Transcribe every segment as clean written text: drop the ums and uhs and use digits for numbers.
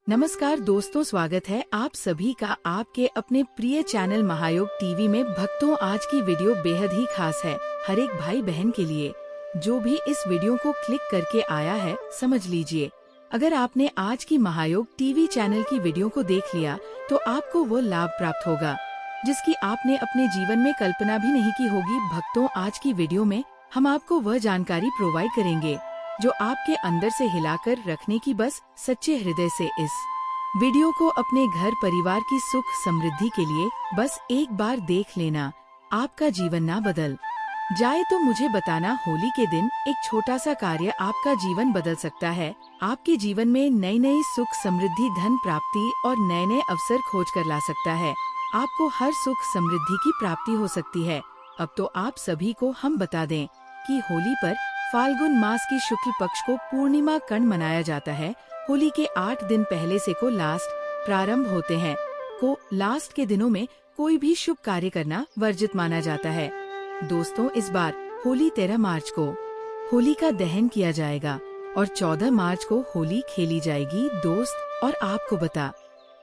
नमस्कार दोस्तों, स्वागत है आप सभी का आपके अपने प्रिय चैनल महायोग टीवी में। भक्तों, आज की वीडियो बेहद ही खास है हर एक भाई बहन के लिए जो भी इस वीडियो को क्लिक करके आया है। समझ लीजिए, अगर आपने आज की महायोग टीवी चैनल की वीडियो को देख लिया तो आपको वो लाभ प्राप्त होगा जिसकी आपने अपने जीवन में कल्पना भी नहीं की होगी। भक्तों, आज की वीडियो में हम आपको वह जानकारी प्रोवाइड करेंगे जो आपके अंदर से हिलाकर रखने की, बस सच्चे हृदय से इस वीडियो को अपने घर परिवार की सुख समृद्धि के लिए बस एक बार देख लेना, आपका जीवन ना बदल जाए तो मुझे बताना। होली के दिन एक छोटा सा कार्य आपका जीवन बदल सकता है। आपके जीवन में नई नई सुख समृद्धि, धन प्राप्ति और नए नए अवसर खोज कर ला सकता है। आपको हर सुख समृद्धि की प्राप्ति हो सकती है। अब तो आप सभी को हम बता दें कि होली पर फाल्गुन मास की शुक्ल पक्ष को पूर्णिमा कर्ण मनाया जाता है। होली के 8 दिन पहले से को लास्ट प्रारंभ होते हैं। को लास्ट के दिनों में कोई भी शुभ कार्य करना वर्जित माना जाता है। दोस्तों, इस बार होली 13 मार्च को होली का दहन किया जाएगा और 14 मार्च को होली खेली जाएगी। दोस्त, और आपको बता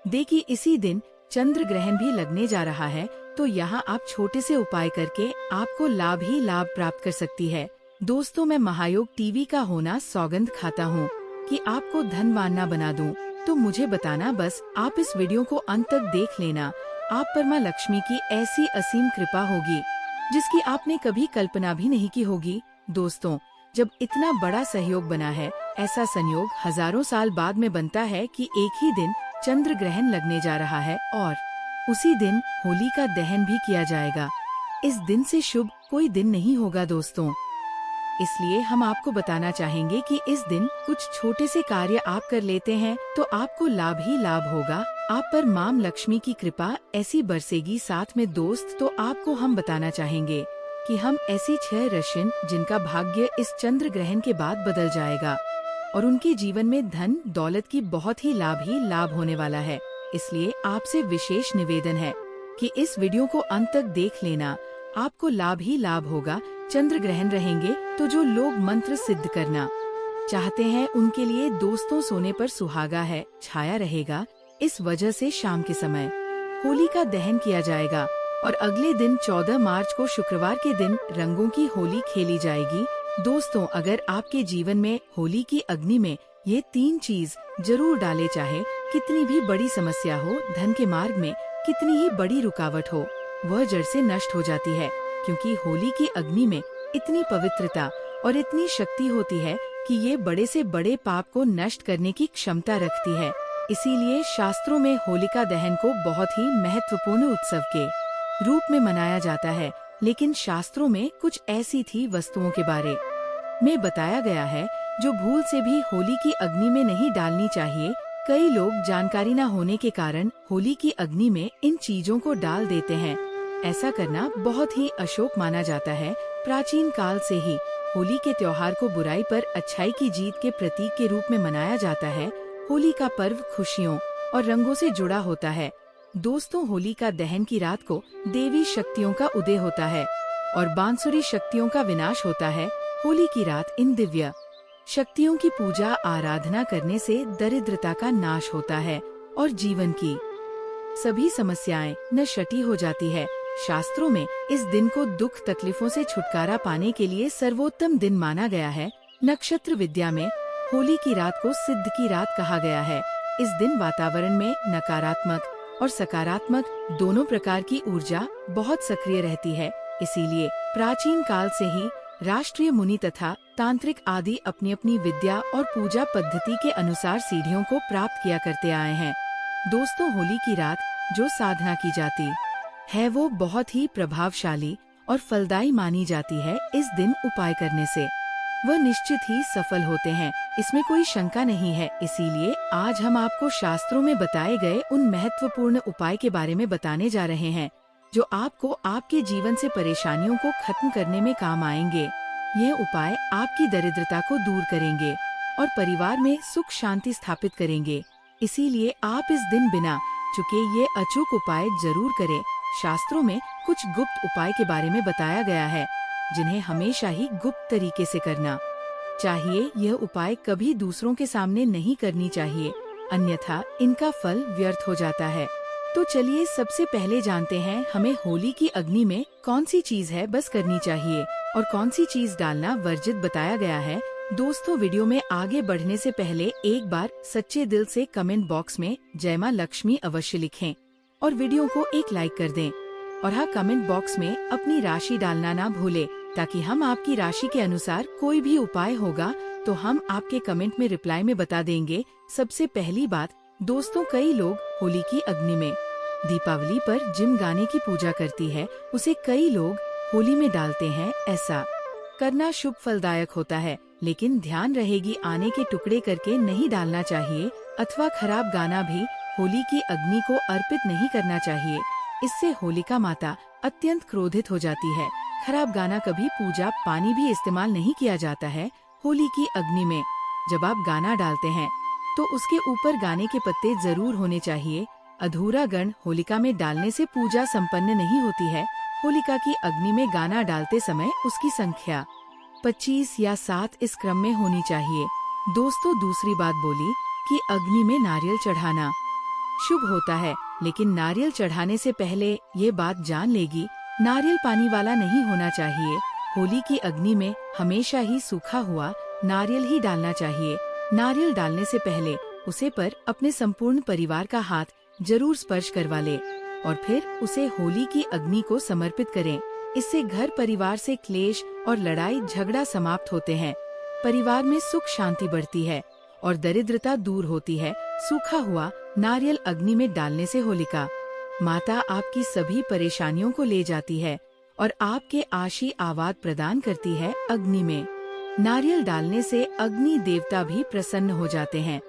दे कि इसी दिन चंद्र ग्रहण भी लगने जा रहा है, तो यहाँ आप छोटे से उपाय करके आपको लाभ ही लाभ प्राप्त कर सकती है। दोस्तों, मैं महायोग टीवी का होना सौगंध खाता हूँ कि आपको धनवान ना बना दूं, तो मुझे बताना, बस आप इस वीडियो को अंत तक देख लेना। आप पर माँ लक्ष्मी की ऐसी असीम कृपा होगी जिसकी आपने कभी कल्पना भी नहीं की होगी। दोस्तों, जब इतना बड़ा सहयोग बना है, ऐसा संयोग हजारों साल बाद में बनता है कि एक ही दिन चंद्र ग्रहण लगने जा रहा है और उसी दिन होली का दहन भी किया जाएगा। इस दिन से शुभ कोई दिन नहीं होगा दोस्तों, इसलिए हम आपको बताना चाहेंगे कि इस दिन कुछ छोटे से कार्य आप कर लेते हैं तो आपको लाभ ही लाभ होगा। आप पर मां लक्ष्मी की कृपा ऐसी बरसेगी साथ में। दोस्त, तो आपको हम बताना चाहेंगे कि हम ऐसी 6 राशियां जिनका भाग्य इस चंद्र ग्रहण के बाद बदल जाएगा और उनके जीवन में धन दौलत की बहुत ही लाभ होने वाला है। इसलिए आपसे विशेष निवेदन है कि इस वीडियो को अंत तक देख लेना, आपको लाभ ही लाभ होगा। चंद्र ग्रहण रहेंगे तो जो लोग मंत्र सिद्ध करना चाहते हैं उनके लिए दोस्तों सोने पर सुहागा है छाया रहेगा। इस वजह से शाम के समय होली का दहन किया जाएगा और अगले दिन 14 मार्च को शुक्रवार के दिन रंगों की होली खेली जाएगी। दोस्तों, अगर आपके जीवन में होली की अग्नि में ये 3 चीज जरूर डाले, चाहे कितनी भी बड़ी समस्या हो, धन के मार्ग में कितनी ही बड़ी रुकावट हो, वह जड़ से नष्ट हो जाती है। क्योंकि होली की अग्नि में इतनी पवित्रता और इतनी शक्ति होती है कि ये बड़े से बड़े पाप को नष्ट करने की क्षमता रखती है। इसीलिए शास्त्रों में होलिका दहन को बहुत ही महत्वपूर्ण उत्सव के रूप में मनाया जाता है। लेकिन शास्त्रों में कुछ ऐसी थी वस्तुओं के बारे में बताया गया है जो भूल से भी होली की अग्नि में नहीं डालनी चाहिए। कई लोग जानकारी न होने के कारण होली की अग्नि में इन चीजों को डाल देते हैं। ऐसा करना बहुत ही अशुभ माना जाता है। प्राचीन काल से ही होली के त्योहार को बुराई पर अच्छाई की जीत के प्रतीक के रूप में मनाया जाता है। होली का पर्व खुशियों और रंगों से जुड़ा होता है। दोस्तों, होली का दहन की रात को देवी शक्तियों का उदय होता है और बांसुरी शक्तियों का विनाश होता है। होली की रात इन दिव्य शक्तियों की पूजा आराधना करने से दरिद्रता का नाश होता है और जीवन की सभी समस्याएं नष्ट हो जाती है। शास्त्रों में इस दिन को दुख तकलीफों से छुटकारा पाने के लिए सर्वोत्तम दिन माना गया है। नक्षत्र विद्या में होली की रात को सिद्ध की रात कहा गया है। इस दिन वातावरण में नकारात्मक और सकारात्मक दोनों प्रकार की ऊर्जा बहुत सक्रिय रहती है। इसीलिए प्राचीन काल से ही राष्ट्रीय मुनि तथा तांत्रिक आदि अपनी अपनी विद्या और पूजा पद्धति के अनुसार सीढ़ियों को प्राप्त किया करते आए हैं। दोस्तों, होली की रात जो साधना की जाती है वो बहुत ही प्रभावशाली और फलदायी मानी जाती है। इस दिन उपाय करने से वह निश्चित ही सफल होते हैं, इसमें कोई शंका नहीं है। इसीलिए आज हम आपको शास्त्रों में बताए गए उन महत्वपूर्ण उपाय के बारे में बताने जा रहे हैं जो आपको आपके जीवन से परेशानियों को खत्म करने में काम आएंगे। ये उपाय आपकी दरिद्रता को दूर करेंगे और परिवार में सुख शांति स्थापित करेंगे। इसीलिए आप इस दिन बिना चुके ये अचूक उपाय जरूर करें। शास्त्रों में कुछ गुप्त उपाय के बारे में बताया गया है जिन्हें हमेशा ही गुप्त तरीके से करना चाहिए। यह उपाय कभी दूसरों के सामने नहीं करनी चाहिए। अन्यथा इनका फल व्यर्थ हो जाता है। तो चलिए सबसे पहले जानते हैं हमें होली की अग्नि में कौन सी चीज है बस करनी चाहिए और कौन सी चीज डालना वर्जित बताया गया है। दोस्तों, वीडियो में आगे बढ़ने से पहले एक बार सच्चे दिल से कमेंट बॉक्स में जय मां लक्ष्मी अवश्य लिखें और वीडियो को एक लाइक कर दें। और हाँ, कमेंट बॉक्स में अपनी राशि डालना ना भूले, ताकि हम आपकी राशि के अनुसार कोई भी उपाय होगा तो हम आपके कमेंट में रिप्लाई में बता देंगे। सबसे पहली बात दोस्तों, कई लोग होली की अग्नि में दीपावली पर जिन गाने की पूजा करती है उसे कई लोग होली में डालते हैं। ऐसा करना शुभ फलदायक होता है, लेकिन ध्यान रहेगी आने के टुकड़े करके नहीं डालना चाहिए अथवा खराब गाना भी होली की अग्नि को अर्पित नहीं करना चाहिए। इससे होलिका माता अत्यंत क्रोधित हो जाती है। खराब गाना कभी पूजा पानी भी इस्तेमाल नहीं किया जाता है। होली की अग्नि में जब आप गाना डालते हैं तो उसके ऊपर गाने के पत्ते जरूर होने चाहिए। अधूरा गण होलिका में डालने से पूजा संपन्न नहीं होती है। होलिका की अग्नि में गाना डालते समय उसकी संख्या 25 या 7 इस क्रम में होनी चाहिए। दोस्तों, दूसरी बात बोली कि अग्नि में नारियल चढ़ाना शुभ होता है, लेकिन नारियल चढ़ाने से पहले ये बात जान लेगी, नारियल पानी वाला नहीं होना चाहिए। होली की अग्नि में हमेशा ही सूखा हुआ नारियल ही डालना चाहिए। नारियल डालने से पहले उसे पर अपने संपूर्ण परिवार का हाथ जरूर स्पर्श करवा ले और फिर उसे होली की अग्नि को समर्पित करें। इससे घर परिवार से क्लेश और लड़ाई झगड़ा समाप्त होते हैं। परिवार में सुख शांति बढ़ती है और दरिद्रता दूर होती है। सूखा हुआ नारियल अग्नि में डालने से होलिका माता आपकी सभी परेशानियों को ले जाती है और आपके आशीर्वाद प्रदान करती है। अग्नि में नारियल डालने से अग्नि देवता भी प्रसन्न हो जाते हैं।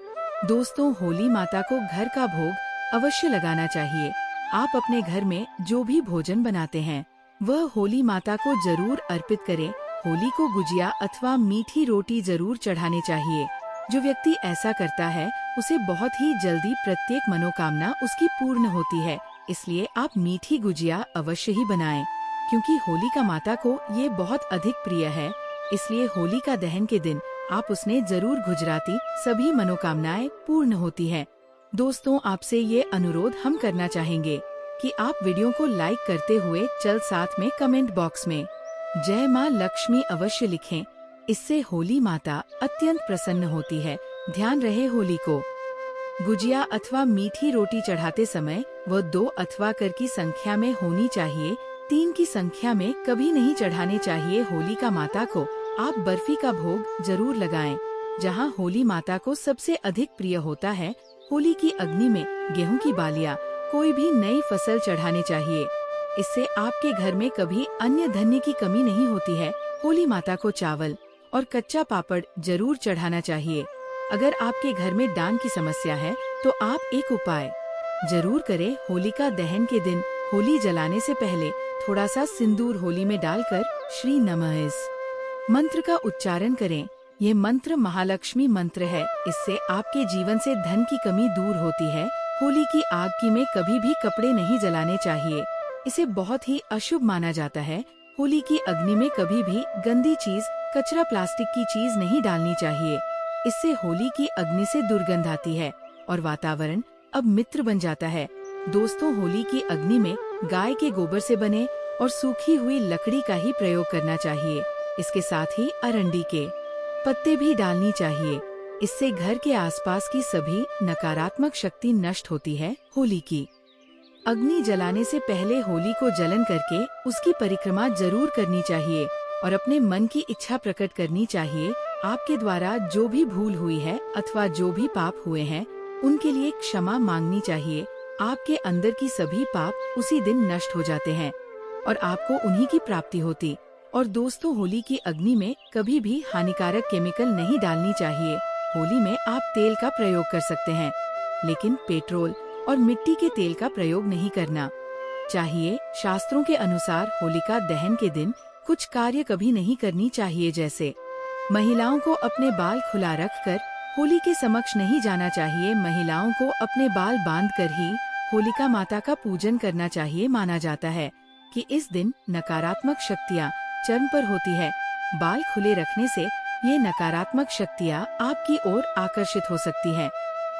दोस्तों, होली माता को घर का भोग अवश्य लगाना चाहिए। आप अपने घर में जो भी भोजन बनाते हैं वह होली माता को जरूर अर्पित करें। होली को गुजिया अथवा मीठी रोटी जरूर चढ़ाने चाहिए। जो व्यक्ति ऐसा करता है उसे बहुत ही जल्दी प्रत्येक मनोकामना उसकी पूर्ण होती है। इसलिए आप मीठी गुजिया अवश्य ही बनाएं, क्योंकि होलिका माता को ये बहुत अधिक प्रिय है। इसलिए होलिका दहन के दिन आप उसने जरूर गुजराती सभी मनोकामनाएं पूर्ण होती है। दोस्तों, आपसे ये अनुरोध हम करना चाहेंगे कि आप वीडियो को लाइक करते हुए चल साथ में कमेंट बॉक्स में जय मां लक्ष्मी अवश्य लिखें। इससे होली माता अत्यंत प्रसन्न होती है। ध्यान रहे, होली को गुजिया अथवा मीठी रोटी चढ़ाते समय वह 2 अथवा कर की संख्या में होनी चाहिए। 3 की संख्या में कभी नहीं चढ़ाने चाहिए। होलिका माता को आप बर्फी का भोग जरूर लगाएं, जहां होली माता को सबसे अधिक प्रिय होता है। होली की अग्नि में गेहूं की बालियां, कोई भी नई फसल चढ़ाने चाहिए। इससे आपके घर में कभी अन्य धन्य की कमी नहीं होती है। होली माता को चावल और कच्चा पापड़ जरूर चढ़ाना चाहिए। अगर आपके घर में डांग की समस्या है तो आप एक उपाय जरूर करें। होलिका दहन के दिन होली जलाने से पहले थोड़ा सा सिंदूर होली में डालकर श्री नमः इस मंत्र का उच्चारण करें। ये मंत्र महालक्ष्मी मंत्र है। इससे आपके जीवन से धन की कमी दूर होती है। होली की आग की में कभी भी कपड़े नहीं जलाने चाहिए, इसे बहुत ही अशुभ माना जाता है। होली की अग्नि में कभी भी गंदी चीज, कचरा, प्लास्टिक की चीज नहीं डालनी चाहिए। इससे होली की अग्नि से दुर्गंध आती है और वातावरण अब मित्र बन जाता है। दोस्तों, होली की अग्नि में गाय के गोबर से बने और सूखी हुई लकड़ी का ही प्रयोग करना चाहिए। इसके साथ ही अरंडी के पत्ते भी डालनी चाहिए। इससे घर के आसपास की सभी नकारात्मक शक्ति नष्ट होती है। होली की अग्नि जलाने से पहले होली को जलन करके उसकी परिक्रमा जरूर करनी चाहिए और अपने मन की इच्छा प्रकट करनी चाहिए। आपके द्वारा जो भी भूल हुई है अथवा जो भी पाप हुए हैं उनके लिए क्षमा मांगनी चाहिए। आपके अंदर की सभी पाप उसी दिन नष्ट हो जाते हैं और आपको उन्हीं की प्राप्ति होती। और दोस्तों, होली की अग्नि में कभी भी हानिकारक केमिकल नहीं डालनी चाहिए। होली में आप तेल का प्रयोग कर सकते हैं, लेकिन पेट्रोल और मिट्टी के तेल का प्रयोग नहीं करना चाहिए। शास्त्रों के अनुसार होलिका दहन के दिन कुछ कार्य कभी नहीं करनी चाहिए, जैसे महिलाओं को अपने बाल खुला रखकर होली के समक्ष नहीं जाना चाहिए। महिलाओं को अपने बाल बांधकर ही होलिका माता का पूजन करना चाहिए। माना जाता है कि इस दिन नकारात्मक शक्तियाँ चरम पर होती है। बाल खुले रखने से ये नकारात्मक शक्तियाँ आपकी ओर आकर्षित हो सकती हैं।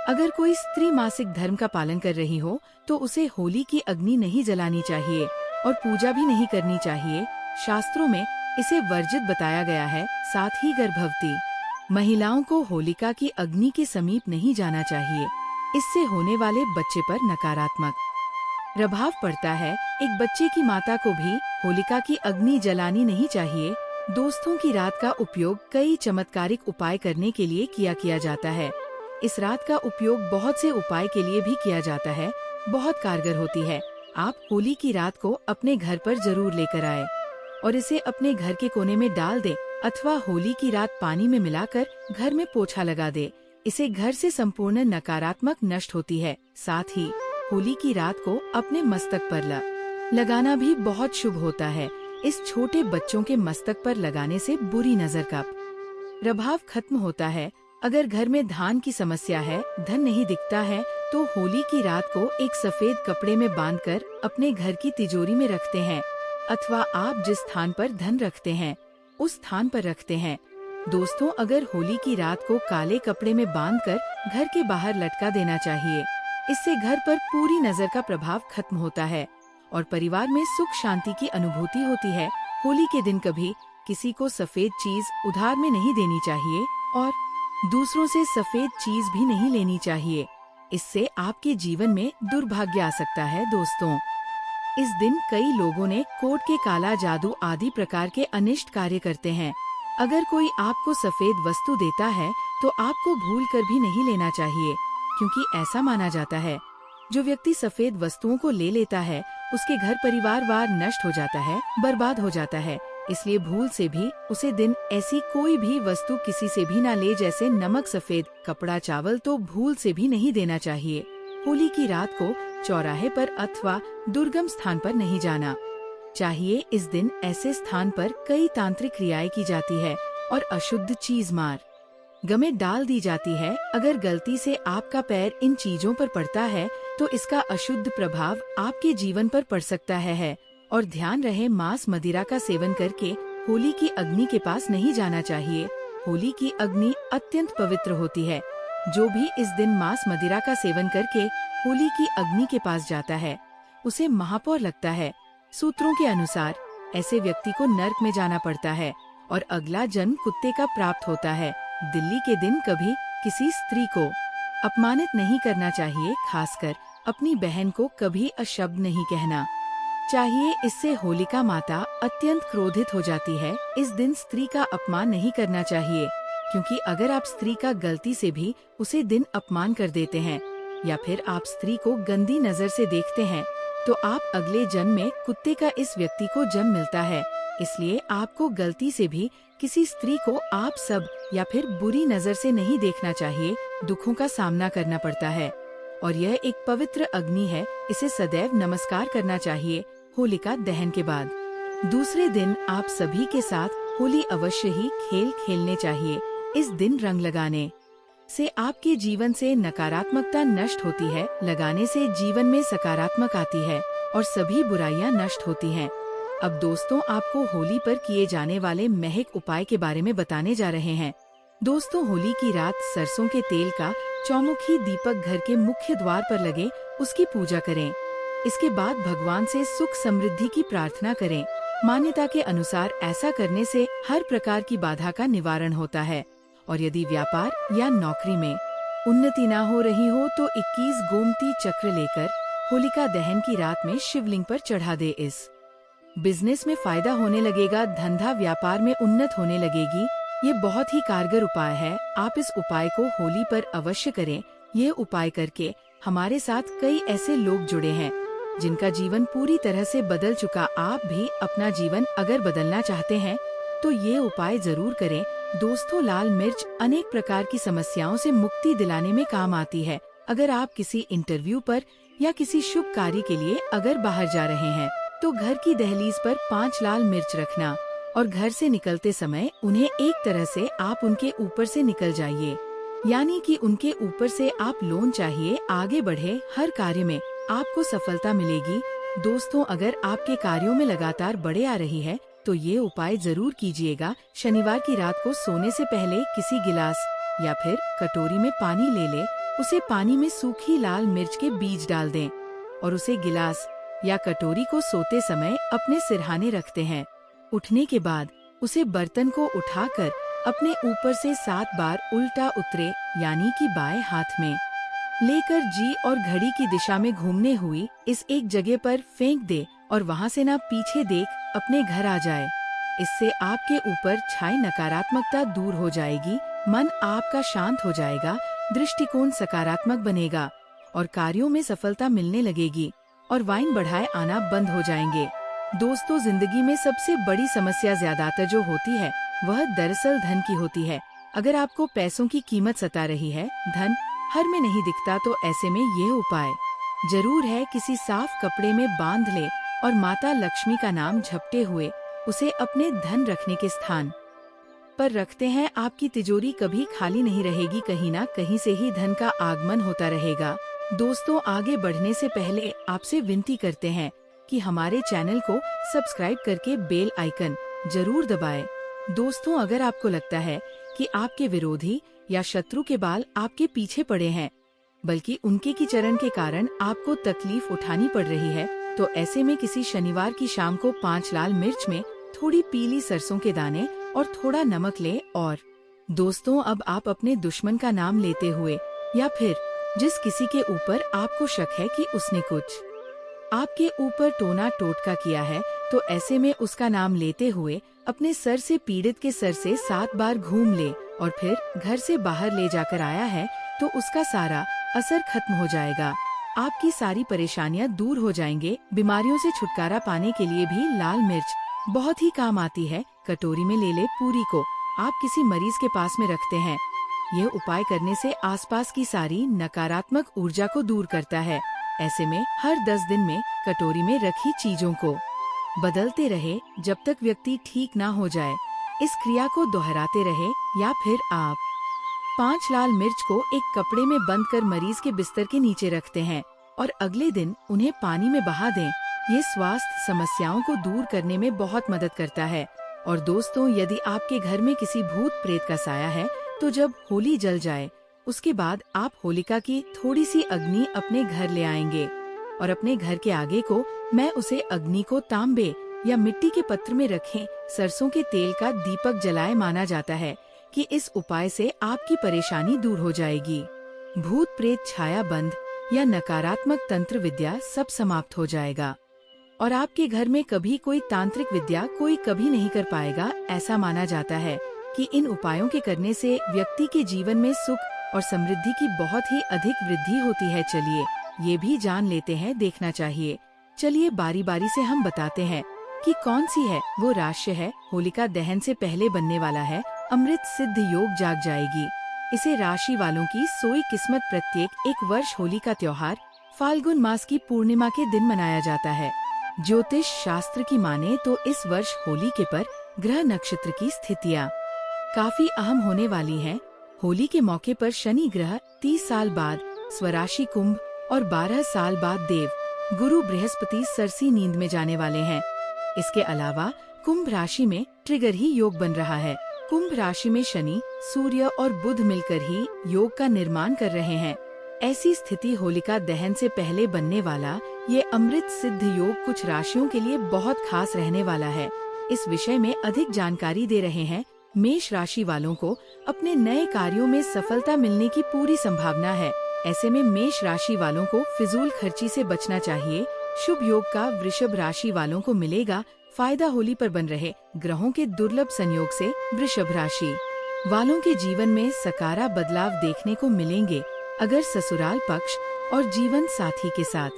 अगर कोई स्त्री मासिक धर्म का पालन कर रही हो तो उसे होली की अग्नि नहीं जलानी चाहिए और पूजा भी नहीं करनी चाहिए। शास्त्रों में इसे वर्जित बताया गया है। साथ ही गर्भवती महिलाओं को होलिका की अग्नि के समीप नहीं जाना चाहिए। इससे होने वाले बच्चे पर नकारात्मक प्रभाव पड़ता है। एक बच्चे की माता को भी होलिका की अग्नि जलानी नहीं चाहिए। दोस्तों की रात का उपयोग कई चमत्कारिक उपाय करने के लिए किया जाता है। इस रात का उपयोग बहुत से उपाय के लिए भी किया जाता है, बहुत कारगर होती है। आप होली की रात को अपने घर पर जरूर लेकर आए और इसे अपने घर के कोने में डाल दे अथवा होली की रात पानी में मिलाकर घर में पोछा लगा दे। इसे घर से संपूर्ण नकारात्मक नष्ट होती है। साथ ही होली की रात को अपने मस्तक पर लगाना भी बहुत शुभ होता है। इस छोटे बच्चों के मस्तक पर लगाने से बुरी नजर का प्रभाव खत्म होता है। अगर घर में धान की समस्या है, धन नहीं दिखता है, तो होली की रात को एक सफेद कपड़े में बांधकर अपने घर की तिजोरी में रखते हैं अथवा आप जिस स्थान पर धन रखते हैं उस स्थान पर रखते हैं। दोस्तों, अगर होली की रात को काले कपड़े में बांधकर घर के बाहर लटका देना चाहिए। इससे घर पर पूरी नजर का प्रभाव खत्म होता है और परिवार में सुख शांति की अनुभूति होती है। होली के दिन कभी किसी को सफेद चीज उधार में नहीं देनी चाहिए और दूसरों से सफेद चीज भी नहीं लेनी चाहिए। इससे आपके जीवन में दुर्भाग्य आ सकता है। दोस्तों, इस दिन कई लोगों ने कोर्ट के काला जादू आदि प्रकार के अनिष्ट कार्य करते हैं। अगर कोई आपको सफेद वस्तु देता है तो आपको भूलकर भी नहीं लेना चाहिए, क्योंकि ऐसा माना जाता है जो व्यक्ति सफेद वस्तुओं को ले लेता है उसके घर परिवार वार नष्ट हो जाता है, बर्बाद हो जाता है। इसलिए भूल से भी उसे दिन ऐसी कोई भी वस्तु किसी से भी ना ले, जैसे नमक, सफेद कपड़ा, चावल तो भूल से भी नहीं देना चाहिए। होली की रात को चौराहे पर अथवा दुर्गम स्थान पर नहीं जाना चाहिए। इस दिन ऐसे स्थान पर कई तांत्रिक क्रियाएं की जाती है और अशुद्ध चीज मार गमे डाल दी जाती है। अगर गलती से आपका पैर इन चीजों पर पड़ता है तो इसका अशुद्ध प्रभाव आपके जीवन पर पड़ सकता है। और ध्यान रहे, मांस मदिरा का सेवन करके होली की अग्नि के पास नहीं जाना चाहिए। होली की अग्नि अत्यंत पवित्र होती है। जो भी इस दिन मांस मदिरा का सेवन करके होली की अग्नि के पास जाता है उसे महापौर लगता है। सूत्रों के अनुसार ऐसे व्यक्ति को नर्क में जाना पड़ता है और अगला जन्म कुत्ते का प्राप्त होता है। दिल्ली के दिन कभी किसी स्त्री को अपमानित नहीं करना चाहिए, खासकर अपनी बहन को कभी अशब्द नहीं कहना चाहिए। इससे होलिका माता अत्यंत क्रोधित हो जाती है। इस दिन स्त्री का अपमान नहीं करना चाहिए, क्योंकि अगर आप स्त्री का गलती से भी उसे दिन अपमान कर देते हैं या फिर आप स्त्री को गंदी नजर से देखते हैं तो आप अगले जन्म में कुत्ते का इस व्यक्ति को जन्म मिलता है। इसलिए आपको गलती से भी किसी स्त्री को आप सब या फिर बुरी नजर से नहीं देखना चाहिए। दुखों का सामना करना पड़ता है और यह एक पवित्र अग्नि है, इसे सदैव नमस्कार करना चाहिए। होलिका दहन के बाद दूसरे दिन आप सभी के साथ होली अवश्य ही खेल खेलने चाहिए। इस दिन रंग लगाने से आपके जीवन से नकारात्मकता नष्ट होती है, लगाने से जीवन में सकारात्मक आती है और सभी बुराइयां नष्ट होती हैं। अब दोस्तों, आपको होली पर किए जाने वाले महक उपाय के बारे में बताने जा रहे हैं। दोस्तों, होली की रात सरसों के तेल का चौमुखी दीपक घर के मुख्य द्वार पर लगे, उसकी पूजा करें। इसके बाद भगवान से सुख समृद्धि की प्रार्थना करें। मान्यता के अनुसार ऐसा करने से हर प्रकार की बाधा का निवारण होता है और यदि व्यापार या नौकरी में उन्नति न हो रही हो तो 21 गोमती चक्र लेकर होलिका दहन की रात में शिवलिंग पर चढ़ा दे। इस बिजनेस में फायदा होने लगेगा, धंधा व्यापार में उन्नत होने लगेगी। ये बहुत ही कारगर उपाय है। आप इस उपाय को होली पर अवश्य करें। ये उपाय करके हमारे साथ कई ऐसे लोग जुड़े हैं जिनका जीवन पूरी तरह से बदल चुका। आप भी अपना जीवन अगर बदलना चाहते हैं तो ये उपाय जरूर करें। दोस्तों, लाल मिर्च अनेक प्रकार की समस्याओं से मुक्ति दिलाने में काम आती है। अगर आप किसी इंटरव्यू पर या किसी शुभ कार्य के लिए अगर बाहर जा रहे हैं तो घर की दहलीज पर 5 लाल मिर्च रखना और घर से निकलते समय उन्हें एक तरह से आप उनके ऊपर से निकल जाइए, यानी कि उनके ऊपर से आप लोन चाहिए, आगे बढ़े, हर कार्य में आपको सफलता मिलेगी। दोस्तों, अगर आपके कार्यों में लगातार बढ़े आ रही है तो ये उपाय जरूर कीजिएगा। शनिवार की रात को सोने से पहले किसी गिलास या फिर कटोरी में पानी ले ले, उसे पानी में सूखी लाल मिर्च के बीज डाल दें और उसे गिलास या कटोरी को सोते समय अपने सिरहाने रखते हैं। उठने के बाद उसे बर्तन को उठाकर अपने ऊपर से 7 बार उल्टा उतरे यानी कि बाएं हाथ में लेकर जी और घड़ी की दिशा में घूमने हुई इस एक जगह पर फेंक दे और वहां से ना पीछे देख अपने घर आ जाए। इससे आपके ऊपर छाई नकारात्मकता दूर हो जाएगी, मन आपका शांत हो जाएगा, दृष्टिकोण सकारात्मक बनेगा और कार्यों में सफलता मिलने लगेगी और वाइन बढ़ाए आना बंद हो जाएंगे। दोस्तों, जिंदगी में सबसे बड़ी समस्या ज्यादातर जो होती है वह दरअसल धन की होती है। अगर आपको पैसों की कीमत सता रही है, धन हर में नहीं दिखता, तो ऐसे में ये उपाय जरूर है। किसी साफ कपड़े में बांध ले और माता लक्ष्मी का नाम झपटे हुए उसे अपने धन रखने के स्थान पर रखते हैं। आपकी तिजोरी कभी खाली नहीं रहेगी, कहीं ना कहीं से ही धन का आगमन होता रहेगा। दोस्तों, आगे बढ़ने से पहले आपसे विनती करते हैं कि हमारे चैनल को सब्सक्राइब करके बेल आइकन जरूर दबाएं। दोस्तों, अगर आपको लगता है कि आपके विरोधी या शत्रु के बाल आपके पीछे पड़े हैं, बल्कि उनके की चरण के कारण आपको तकलीफ उठानी पड़ रही है, तो ऐसे में किसी शनिवार की शाम को 5 लाल मिर्च में थोड़ी पीली सरसों के दाने और थोड़ा नमक ले। और दोस्तों, अब आप अपने दुश्मन का नाम लेते हुए या फिर जिस किसी के ऊपर आपको शक है कि उसने कुछ आपके ऊपर टोना टोटका किया है, तो ऐसे में उसका नाम लेते हुए अपने सर से पीड़ित के सर से 7 बार घूम ले और फिर घर से बाहर ले जाकर आया है तो उसका सारा असर खत्म हो जाएगा। आपकी सारी परेशानियां दूर हो जाएंगे। बीमारियों से छुटकारा पाने के लिए भी लाल मिर्च बहुत ही काम आती है। कटोरी में ले ले पूरी को आप किसी मरीज के पास में रखते हैं। यह उपाय करने से आसपास की सारी नकारात्मक ऊर्जा को दूर करता है। ऐसे में हर 10 दिन में कटोरी में रखी चीजों को बदलते रहे जब तक व्यक्ति ठीक ना हो जाए। इस क्रिया को दोहराते रहे या फिर आप 5 लाल मिर्च को एक कपड़े में बंद कर मरीज के बिस्तर के नीचे रखते हैं और अगले दिन उन्हें पानी में बहा दें। ये स्वास्थ्य समस्याओं को दूर करने में बहुत मदद करता है। और दोस्तों, यदि आपके घर में किसी भूत प्रेत का साया है, तो जब होली जल जाए उसके बाद आप होलिका की थोड़ी सी अग्नि अपने घर ले आएंगे और अपने घर के आगे को मैं उसे अग्नि को तांबे या मिट्टी के पत्र में रखें। सरसों के तेल का दीपक जलाए। माना जाता है कि इस उपाय से आपकी परेशानी दूर हो जाएगी। भूत प्रेत, छाया बंद या नकारात्मक तंत्र विद्या सब समाप्त हो जाएगा और आपके घर में कभी कोई तांत्रिक विद्या कोई कभी नहीं कर पाएगा। ऐसा माना जाता है कि इन उपायों के करने से व्यक्ति के जीवन में सुख और समृद्धि की बहुत ही अधिक वृद्धि होती है। चलिए ये भी जान लेते हैं, देखना चाहिए। चलिए बारी बारी से हम बताते हैं कि कौन सी है वो राशि है। होलिका दहन से पहले बनने वाला है। अमृत सिद्ध योग जाग जाएगी। इसे राशि वालों की सोई किस्मत। प्रत्येक एक वर्ष होली का त्योहार फाल्गुन मास की पूर्णिमा के दिन मनाया जाता है। ज्योतिष शास्त्र की माने तो इस वर्ष होली के पर ग्रह नक्षत्र की स्थितियाँ काफी अहम होने वाली हैं। होली के मौके पर शनि ग्रह 30 साल बाद स्वराशि कुंभ और 12 साल बाद देव गुरु बृहस्पति सरसी नींद में जाने वाले हैं। इसके अलावा कुंभ राशि में ट्रिगर ही योग बन रहा है। कुंभ राशि में शनि, सूर्य और बुध मिलकर ही योग का निर्माण कर रहे हैं। ऐसी स्थिति होलिका दहन से पहले बनने वाला ये अमृत सिद्ध योग कुछ राशियों के लिए बहुत खास रहने वाला है। इस विषय में अधिक जानकारी दे रहे हैं। मेष राशि वालों को अपने नए कार्यों में सफलता मिलने की पूरी संभावना है। ऐसे में मेष राशि वालों को फिजूल खर्ची से बचना चाहिए। शुभ योग का वृषभ राशि वालों को मिलेगा। फायदा होली पर बन रहे ग्रहों के दुर्लभ संयोग से वृषभ राशि वालों के जीवन में सकारात्मक बदलाव देखने को मिलेंगे। अगर ससुराल पक्ष और जीवन साथी के साथ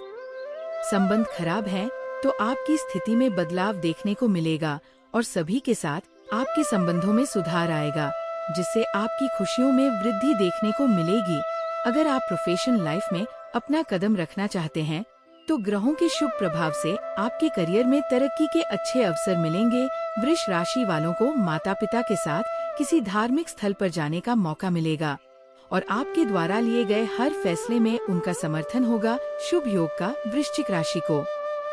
संबंध खराब हैं, तो आपकी स्थिति में बदलाव देखने को मिलेगा और सभी के साथ आपके संबंधों में सुधार आएगा, जिससे आपकी खुशियों में वृद्धि देखने को मिलेगी। अगर आप प्रोफेशनल लाइफ में अपना कदम रखना चाहते हैं, तो ग्रहों के शुभ प्रभाव से आपके करियर में तरक्की के अच्छे अवसर मिलेंगे। वृष राशि वालों को माता पिता के साथ किसी धार्मिक स्थल पर जाने का मौका मिलेगा और आपके द्वारा लिए गए हर फैसले में उनका समर्थन होगा। शुभ योग का वृश्चिक राशि को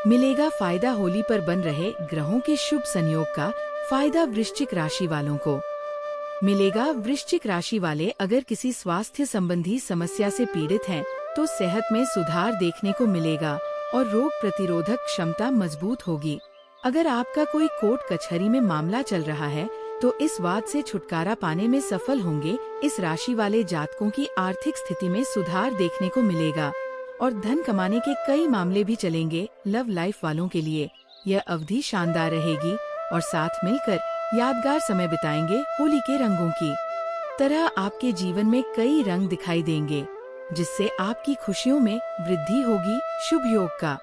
मिलेगा। फायदा होली पर बन रहे ग्रहों के शुभ संयोग का फायदा वृश्चिक राशि वालों को मिलेगा। वृश्चिक राशि वाले अगर किसी स्वास्थ्य संबंधी समस्या से पीड़ित हैं, तो सेहत में सुधार देखने को मिलेगा और रोग प्रतिरोधक क्षमता मजबूत होगी। अगर आपका कोई कोर्ट कचहरी में मामला चल रहा है, तो इस बात से छुटकारा पाने में सफल होंगे। इस राशि वाले जातकों की आर्थिक स्थिति में सुधार देखने को मिलेगा और धन कमाने के कई मामले भी चलेंगे। लव लाइफ वालों के लिए यह अवधि शानदार रहेगी और साथ मिलकर यादगार समय बिताएंगे। होली के रंगों की तरह आपके जीवन में कई रंग दिखाई देंगे, जिससे आपकी खुशियों में वृद्धि होगी। शुभ योग का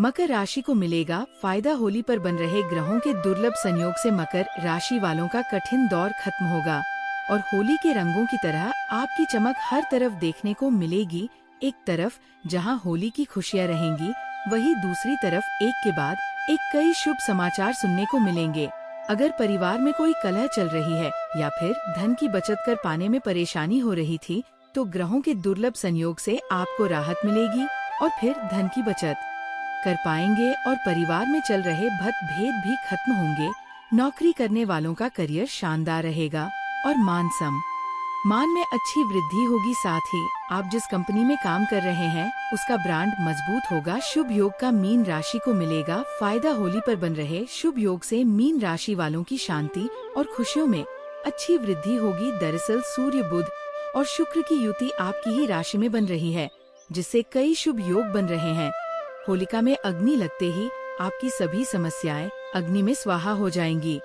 मकर राशि को मिलेगा फायदा। होली पर बन रहे ग्रहों के दुर्लभ संयोग से मकर राशि वालों का कठिन दौर खत्म होगा और होली के रंगों की तरह आपकी चमक हर तरफ देखने को मिलेगी। एक तरफ जहां होली की खुशियां रहेंगी, वहीं दूसरी तरफ एक के बाद एक कई शुभ समाचार सुनने को मिलेंगे। अगर परिवार में कोई कलह चल रही है या फिर धन की बचत कर पाने में परेशानी हो रही थी, तो ग्रहों के दुर्लभ संयोग से आपको राहत मिलेगी और फिर धन की बचत कर पाएंगे और परिवार में चल रहे मतभेद भी खत्म होंगे। नौकरी करने वालों का करियर शानदार रहेगा और मान में अच्छी वृद्धि होगी। साथ ही आप जिस कंपनी में काम कर रहे हैं, उसका ब्रांड मजबूत होगा। शुभ योग का मीन राशि को मिलेगा फायदा। होली पर बन रहे शुभ योग से मीन राशि वालों की शांति और खुशियों में अच्छी वृद्धि होगी। दरअसल सूर्य, बुध और शुक्र की युति आपकी ही राशि में बन रही है, जिससे कई शुभ योग बन रहे हैं। होलिका में अग्नि लगते ही आपकी सभी समस्याएं अग्नि में स्वाहा हो जाएंगी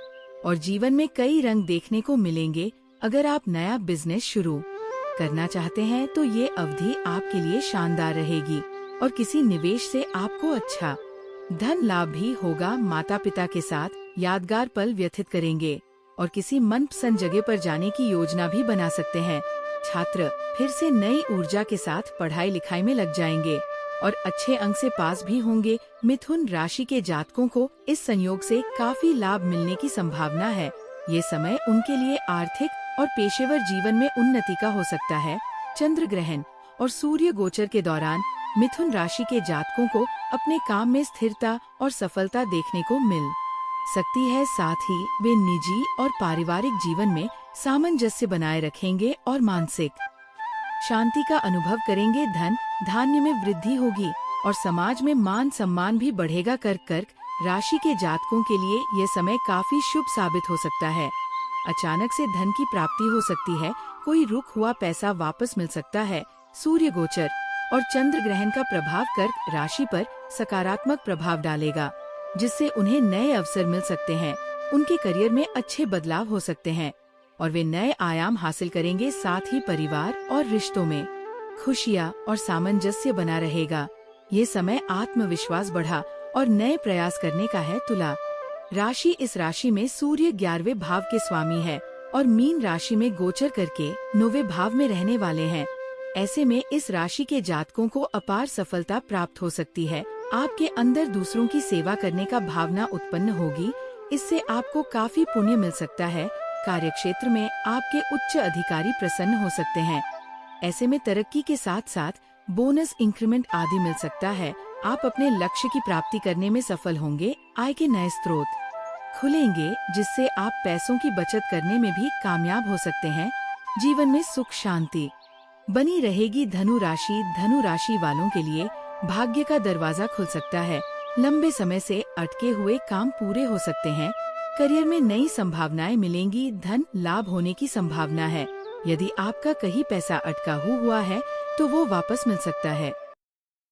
और जीवन में कई रंग देखने को मिलेंगे। अगर आप नया बिजनेस शुरू करना चाहते हैं, तो ये अवधि आपके लिए शानदार रहेगी और किसी निवेश से आपको अच्छा धन लाभ भी होगा। माता पिता के साथ यादगार पल व्यतीत करेंगे और किसी मनपसंद जगह पर जाने की योजना भी बना सकते हैं। छात्र फिर से नई ऊर्जा के साथ पढ़ाई लिखाई में लग जाएंगे और अच्छे अंक से पास भी होंगे। मिथुन राशि के जातकों को इस संयोग से काफी लाभ मिलने की संभावना है। ये समय उनके लिए आर्थिक और पेशेवर जीवन में उन्नति का हो सकता है। चंद्र ग्रहण और सूर्य गोचर के दौरान मिथुन राशि के जातकों को अपने काम में स्थिरता और सफलता देखने को मिल सकती है। साथ ही वे निजी और पारिवारिक जीवन में सामंजस्य बनाए रखेंगे और मानसिक शांति का अनुभव करेंगे। धन धान्य में वृद्धि होगी और समाज में मान सम्मान भी बढ़ेगा। कर्क राशि के जातकों के लिए यह समय काफी शुभ साबित हो सकता है। अचानक से धन की प्राप्ति हो सकती है, कोई रुक हुआ पैसा वापस मिल सकता है। सूर्य गोचर और चंद्र ग्रहण का प्रभाव कर्क राशि पर सकारात्मक प्रभाव डालेगा, जिससे उन्हें नए अवसर मिल सकते हैं। उनके करियर में अच्छे बदलाव हो सकते हैं और वे नए आयाम हासिल करेंगे। साथ ही परिवार और रिश्तों में खुशियाँ और सामंजस्य बना रहेगा। ये समय आत्मविश्वास बढ़ा और नए प्रयास करने का है। तुला राशि इस राशि में सूर्य 11वें भाव के स्वामी है और मीन राशि में गोचर करके 9वें भाव में रहने वाले हैं। ऐसे में इस राशि के जातकों को अपार सफलता प्राप्त हो सकती है। आपके अंदर दूसरों की सेवा करने का भावना उत्पन्न होगी, इससे आपको काफी पुण्य मिल सकता है। कार्यक्षेत्र में आपके उच्च अधिकारी प्रसन्न हो सकते हैं। ऐसे में तरक्की के साथ साथ बोनस, इंक्रीमेंट आदि मिल सकता है। आप अपने लक्ष्य की प्राप्ति करने में सफल होंगे। आय के नए स्रोत खुलेंगे, जिससे आप पैसों की बचत करने में भी कामयाब हो सकते हैं। जीवन में सुख शांति बनी रहेगी। धनु राशि वालों के लिए भाग्य का दरवाजा खुल सकता है। लंबे समय से अटके हुए काम पूरे हो सकते हैं। करियर में नई संभावनाएं मिलेंगी। धन लाभ होने की संभावना है। यदि आपका कहीं पैसा अटका हुआ है, तो वो वापस मिल सकता है।